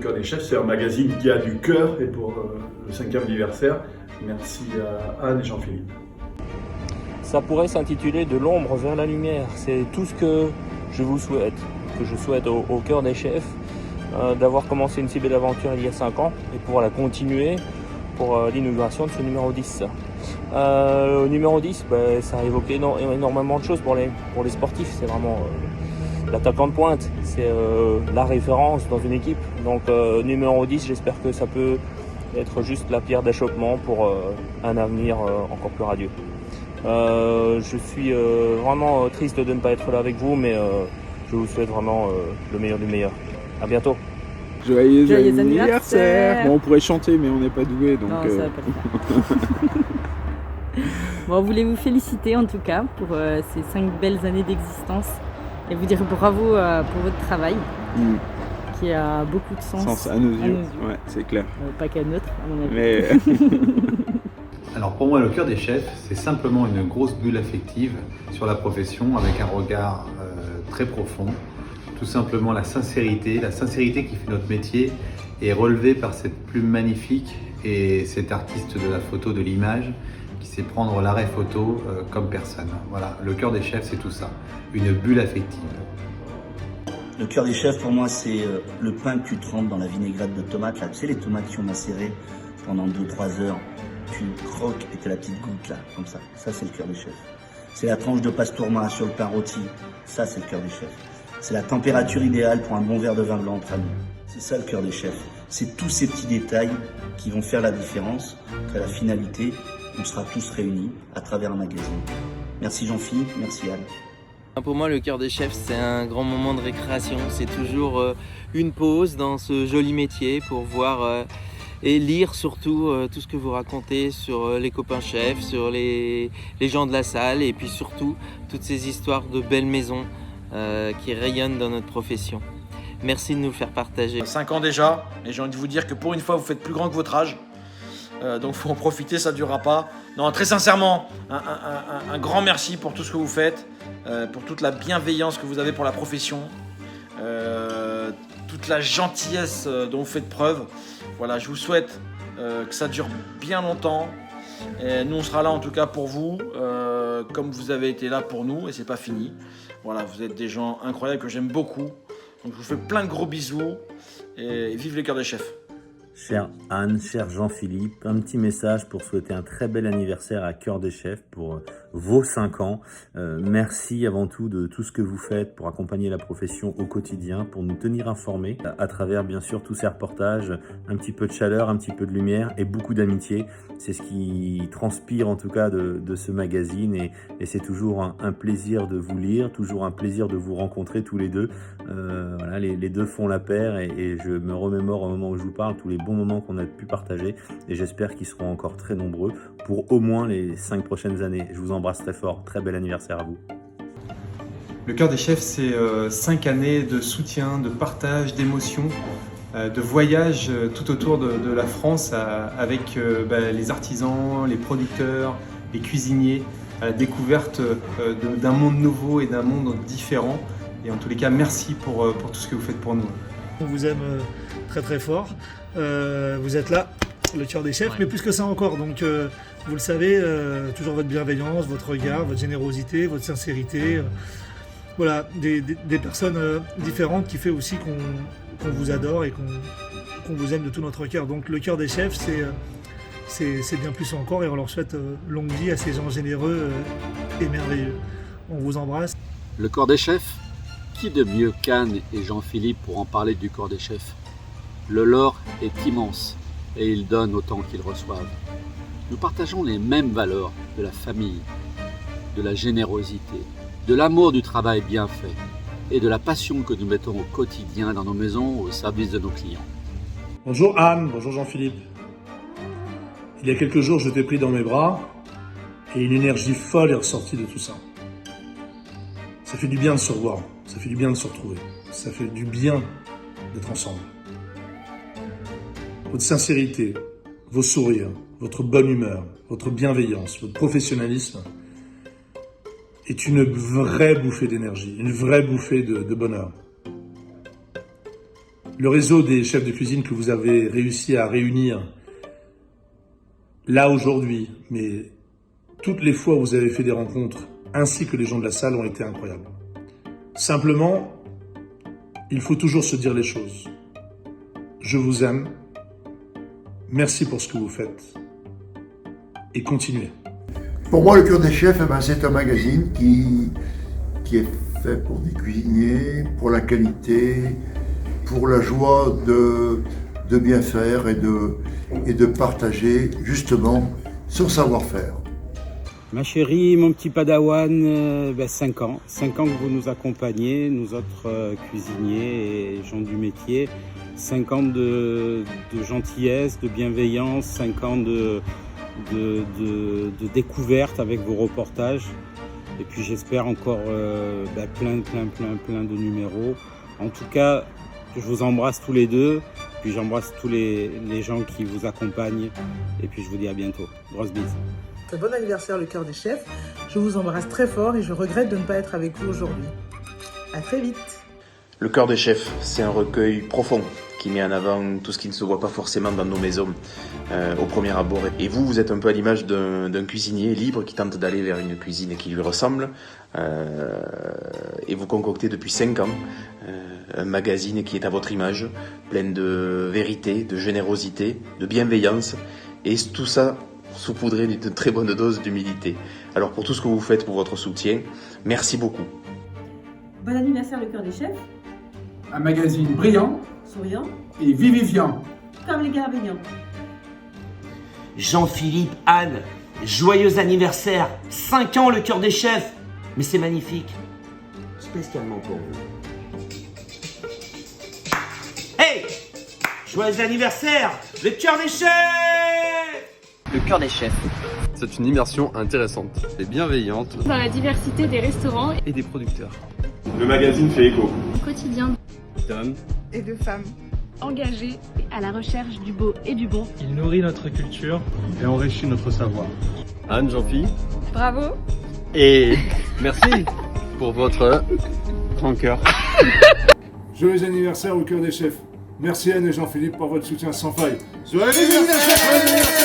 Cœur des Chefs, c'est un magazine qui a du cœur, et pour le 5e anniversaire, merci à Anne et Jean-Philippe. Ça pourrait s'intituler De l'ombre vers la lumière. C'est tout ce que je vous souhaite, que je souhaite au Cœur des Chefs, d'avoir commencé une si belle aventure il y a 5 ans et pouvoir la continuer pour l'inauguration de ce numéro 10. Au numéro 10, ça a évoqué énormément de choses pour les sportifs. C'est vraiment l'attaquant de pointe, c'est la référence dans une équipe. Donc numéro 10, j'espère que ça peut être juste la pierre d'achoppement pour un avenir encore plus radieux. Je suis vraiment triste de ne pas être là avec vous, mais je vous souhaite vraiment le meilleur du meilleur. À bientôt. Joyeux anniversaire. Bon, on pourrait chanter, mais on n'est pas doué, donc. Non, ça va pas le faire. Bon, on voulait vous féliciter en tout cas pour ces 5 belles années d'existence et vous dire bravo pour votre travail qui a beaucoup de sens À nos yeux. Ouais, c'est clair. Pas qu'à nôtre, à mon avis. Mais Alors pour moi, le Cœur des Chefs, c'est simplement une grosse bulle affective sur la profession avec un regard très profond. Tout simplement la sincérité qui fait notre métier est relevée par cette plume magnifique et cet artiste de la photo, de l'image, qui sait prendre l'arrêt photo comme personne. Voilà, le Cœur des Chefs, c'est tout ça, une bulle affective. Le Cœur des Chefs, pour moi, c'est le pain que tu trempes dans la vinaigrette de tomates. Là, tu sais, les tomates qui ont macéré pendant 2-3 heures, tu croques et tu as la petite goutte là, comme ça. Ça, c'est le Cœur des Chefs. C'est la tranche de pastourma sur le pain rôti. Ça, c'est le Cœur des Chefs. C'est la température idéale pour un bon verre de vin blanc entre amis. C'est ça le Cœur des Chefs. C'est tous ces petits détails qui vont faire la différence. Qu'à la finalité, on sera tous réunis à travers un magazine. Merci Jean-Philippe, merci Anne. Pour moi, le Cœur des Chefs, c'est un grand moment de récréation. C'est toujours une pause dans ce joli métier pour voir et lire surtout tout ce que vous racontez sur les copains chefs, sur les gens de la salle et puis surtout toutes ces histoires de belles maisons qui rayonnent dans notre profession. Merci de nous le faire partager. 5 ans déjà, et j'ai envie de vous dire que pour une fois, vous faites plus grand que votre âge. Donc faut en profiter, ça ne durera pas. Non, très sincèrement, un grand merci pour tout ce que vous faites, pour toute la bienveillance que vous avez pour la profession, toute la gentillesse dont vous faites preuve. Voilà, je vous souhaite que ça dure bien longtemps. Et nous, on sera là en tout cas pour vous, comme vous avez été là pour nous, et c'est pas fini. Voilà, vous êtes des gens incroyables que j'aime beaucoup. Donc je vous fais plein de gros bisous et vive les Cœurs des Chefs. Chère Anne, cher Jean-Philippe, un petit message pour souhaiter un très bel anniversaire à Cœur des Chefs pour vos 5 ans. Merci avant tout de tout ce que vous faites pour accompagner la profession au quotidien, pour nous tenir informés à travers bien sûr tous ces reportages, un petit peu de chaleur, un petit peu de lumière et beaucoup d'amitié. C'est ce qui transpire en tout cas de ce magazine et c'est toujours un plaisir de vous lire, toujours un plaisir de vous rencontrer tous les deux. Voilà, les deux font la paire et je me remémore au moment où je vous parle tous les bons moments qu'on a pu partager et j'espère qu'ils seront encore très nombreux pour au moins les 5 prochaines années. Je vous embrasse très fort, très bel anniversaire à vous. Le Cœur des Chefs, c'est 5 années de soutien, de partage, d'émotion, de voyage tout autour de la France avec les artisans, les producteurs, les cuisiniers, à la découverte d'un monde nouveau et d'un monde différent. Et en tous les cas, merci pour tout ce que vous faites pour nous. On vous aime très très fort. Vous êtes là, le Cœur des Chefs, mais plus que ça encore. Donc vous le savez, toujours votre bienveillance, votre regard, votre générosité, votre sincérité. Voilà, des personnes différentes qui fait aussi qu'on vous adore et qu'on vous aime de tout notre cœur. Donc le Cœur des Chefs, c'est bien plus encore et on leur souhaite longue vie à ces gens généreux et merveilleux. On vous embrasse. Le Cœur des Chefs, qui de mieux qu'Anne et Jean-Philippe pour en parler du Cœur des Chefs? Le leur est immense et ils donnent autant qu'ils reçoivent. Nous partageons les mêmes valeurs de la famille, de la générosité, de l'amour du travail bien fait et de la passion que nous mettons au quotidien dans nos maisons au service de nos clients. Bonjour Anne, bonjour Jean-Philippe. Il y a quelques jours, je t'ai pris dans mes bras et une énergie folle est ressortie de tout ça. Ça fait du bien de se revoir, ça fait du bien de se retrouver, ça fait du bien d'être ensemble. Votre sincérité, vos sourires, votre bonne humeur, votre bienveillance, votre professionnalisme est une vraie bouffée d'énergie, une vraie bouffée de bonheur. Le réseau des chefs de cuisine que vous avez réussi à réunir là aujourd'hui, mais toutes les fois où vous avez fait des rencontres, ainsi que les gens de la salle, ont été incroyables. Simplement, il faut toujours se dire les choses. Je vous aime. Merci pour ce que vous faites. Et continuez. Pour moi, le Cœur des Chefs, c'est un magazine qui est fait pour des cuisiniers, pour la qualité, pour la joie de bien faire et de partager justement son savoir-faire. Ma chérie, mon petit padawan, 5 ans. 5 ans que vous nous accompagnez, nous autres cuisiniers et gens du métier. 5 ans de gentillesse, de bienveillance, 5 ans de découverte avec vos reportages. Et puis j'espère encore plein de numéros. En tout cas, je vous embrasse tous les deux. Puis j'embrasse tous les gens qui vous accompagnent. Et puis je vous dis à bientôt. Grosse bise. Bon anniversaire le Cœur des Chefs. Je vous embrasse très fort et je regrette de ne pas être avec vous aujourd'hui. À très vite. Le Cœur des Chefs, c'est un recueil profond qui met en avant tout ce qui ne se voit pas forcément dans nos maisons au premier abord. Et vous êtes un peu à l'image d'un cuisinier libre qui tente d'aller vers une cuisine qui lui ressemble. Et vous concoctez depuis 5 ans un magazine qui est à votre image, plein de vérité, de générosité, de bienveillance. Et tout ça saupoudré d'une très bonne dose d'humilité. Alors pour tout ce que vous faites, pour votre soutien, merci beaucoup. Bon anniversaire le Cœur des Chefs. Un magazine brillant, souriant et vivifiant. Comme les Garbaignans. Jean-Philippe, Anne, joyeux anniversaire. 5 ans le Cœur des Chefs. Mais c'est magnifique. Spécialement pour vous. Hey! Joyeux anniversaire, le Cœur des Chefs! Le Cœur des Chefs. C'est une immersion intéressante et bienveillante dans la diversité des restaurants et des producteurs. Le magazine fait écho. Quotidien d'hommes et de femmes engagés à la recherche du beau et du bon. Il nourrit notre culture et enrichit notre savoir. Anne, Jean-Philippe. Bravo. Et merci pour votre grand cœur. Joyeux anniversaire au Cœur des Chefs. Merci Anne et Jean-Philippe pour votre soutien sans faille. Joyeux anniversaire.